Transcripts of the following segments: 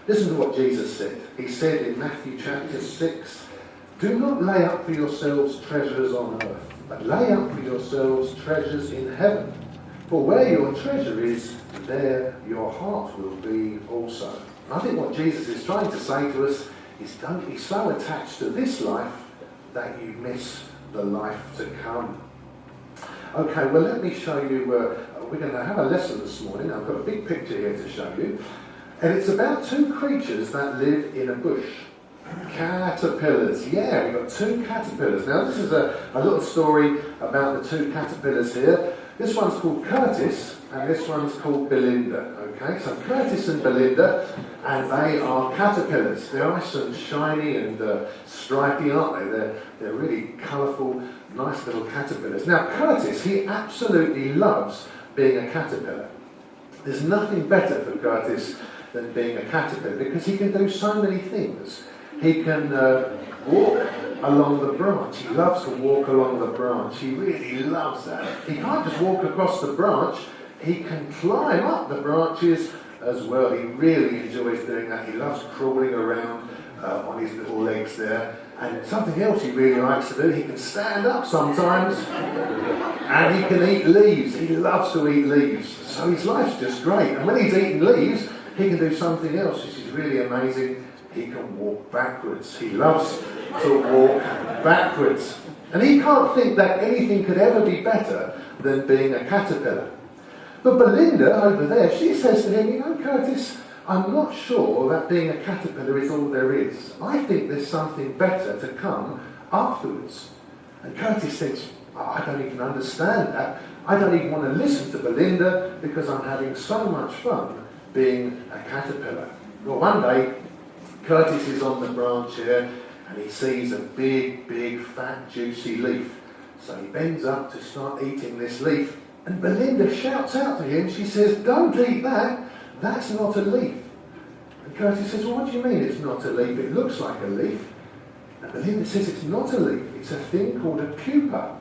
Listen to what Jesus said. He said in Matthew chapter 6, "Do not lay up for yourselves treasures on earth, but lay up for yourselves treasures in heaven. For where your treasure is, there your heart will be also." And I think what Jesus is trying to say to us is, don't be so attached to this life that you miss the life to come. Okay, well, let me show you, we're going to have a lesson this morning. I've got a big picture here to show you. And it's about two creatures that live in a bush. Caterpillars. Yeah, we've got two caterpillars. Now, this is a little story about the two caterpillars here. This one's called Curtis, and this one's called Belinda. Okay, so Curtis and Belinda, and they are caterpillars. They're nice and shiny and stripy, aren't they? They're really colourful, nice little caterpillars. Now, Curtis, he absolutely loves being a caterpillar. There's nothing better for Curtis than being a caterpillar because he can do so many things. He can walk along the branch. He loves to walk along the branch. He really loves that. He can't just walk across the branch. He can climb up the branches as well. He really enjoys doing that. He loves crawling around on his little legs there. And something else he really likes to do, he can stand up sometimes and he can eat leaves. He loves to eat leaves. So his life's just great. And when he's eating leaves, he can do something else which is really amazing. He can walk backwards. He loves to walk backwards. And he can't think that anything could ever be better than being a caterpillar. But Belinda over there, she says to him, "You know, Curtis, I'm not sure that being a caterpillar is all there is. I think there's something better to come afterwards." And Curtis thinks, "Oh, I don't even understand that. I don't even want to listen to Belinda because I'm having so much fun being a caterpillar." Well, one day, Curtis is on the branch here and he sees a big, big, fat, juicy leaf. So he bends up to start eating this leaf. And Belinda shouts out to him. She says, "Don't eat that. That's not a leaf." And Curtis says, "Well, what do you mean it's not a leaf? It looks like a leaf." And Belinda says, "It's not a leaf. It's a thing called a pupa."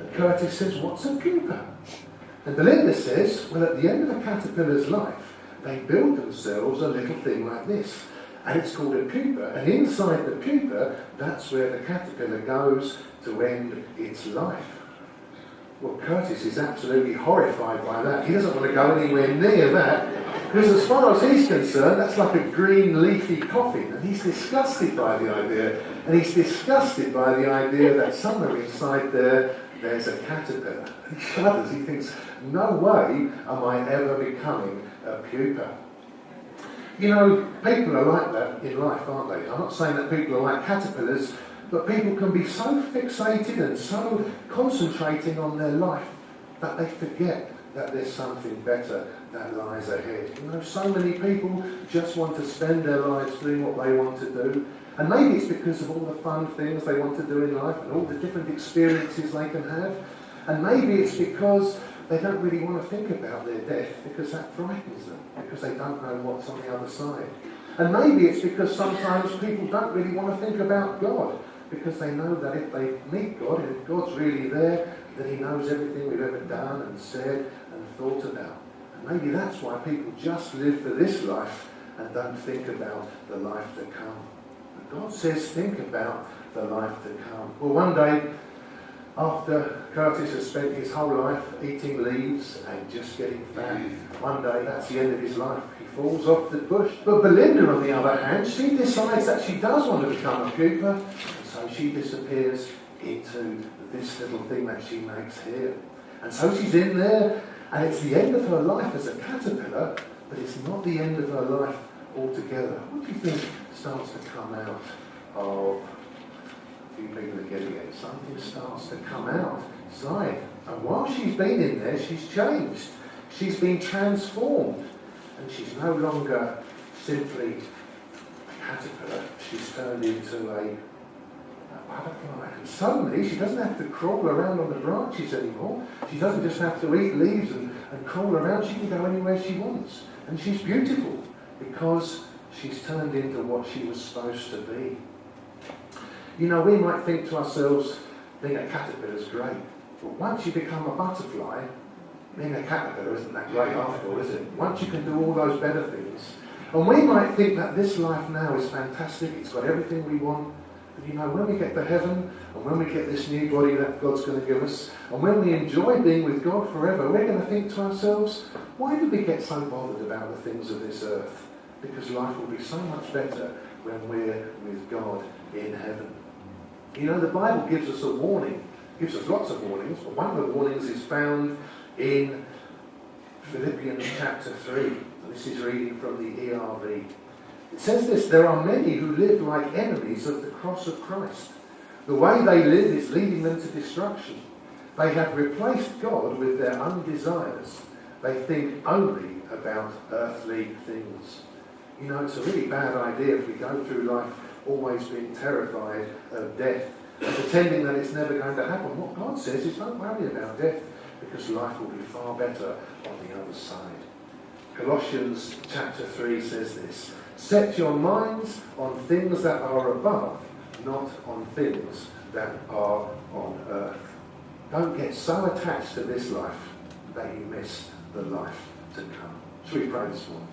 And Curtis says, "What's a pupa?" And Belinda says, "Well, at the end of a caterpillar's life, they build themselves a little thing like this. And it's called a pupa. And inside the pupa, that's where the caterpillar goes to end its life." Well, Curtis is absolutely horrified by that. He doesn't want to go anywhere near that, because as far as he's concerned, that's like a green leafy coffin, and he's disgusted by the idea. And he's disgusted by the idea that somewhere inside there's a caterpillar. He shudders. He thinks, "No way am I ever becoming a pupa." You know, people are like that in life, aren't they? I'm not saying that people are like caterpillars, but people can be so fixated and so concentrating on their life that they forget that there's something better that lies ahead. You know, so many people just want to spend their lives doing what they want to do. And maybe it's because of all the fun things they want to do in life and all the different experiences they can have. And maybe it's because they don't really want to think about their death because that frightens them, because they don't know what's on the other side. And maybe it's because sometimes people don't really want to think about God, because they know that if they meet God, and if God's really there, then he knows everything we've ever done and said and thought about. And maybe that's why people just live for this life and don't think about the life to come. But God says, think about the life to come. Well, one day, after Curtis has spent his whole life eating leaves and just getting fat, one day that's the end of his life. He falls off the bush. But Belinda, on the other hand, she decides that she does want to become a pupa. So she disappears into this little thing that she makes here. And so she's in there, and it's the end of her life as a caterpillar, but it's not the end of her life altogether. What do you think starts to come out of... A few people are getting it. Something starts to come out inside. And while she's been in there, she's changed. She's been transformed. And she's no longer simply a caterpillar. She's turned into a butterfly. And suddenly, she doesn't have to crawl around on the branches anymore. She doesn't just have to eat leaves and crawl around. She can go anywhere she wants. And she's beautiful because she's turned into what she was supposed to be. You know, we might think to ourselves, being a caterpillar is great. But once you become a butterfly, being a caterpillar isn't that great after all, is it? Once you can do all those better things, And we might think that this life now is fantastic, it's got everything we want. But you know, when we get to heaven, and when we get this new body that God's going to give us, and when we enjoy being with God forever, we're going to think to ourselves, why do we get so bothered about the things of this earth? Because life will be so much better when we're with God in heaven. You know, the Bible gives us a warning, gives us lots of warnings, but one of the warnings is found in Philippians chapter 3. And this is reading from the ERV. It says this: there are many who live like enemies of the cross of Christ. The way they live is leading them to destruction. They have replaced God with their own desires. They think only about earthly things. You know, it's a really bad idea if we go through life always being terrified of death and pretending that it's never going to happen. What God says is, don't worry about death, because life will be far better on the other side. Colossians chapter 3 says this: set your minds on things that are above, not on things that are on earth. Don't get so attached to this life that you miss the life to come. Shall we pray this morning?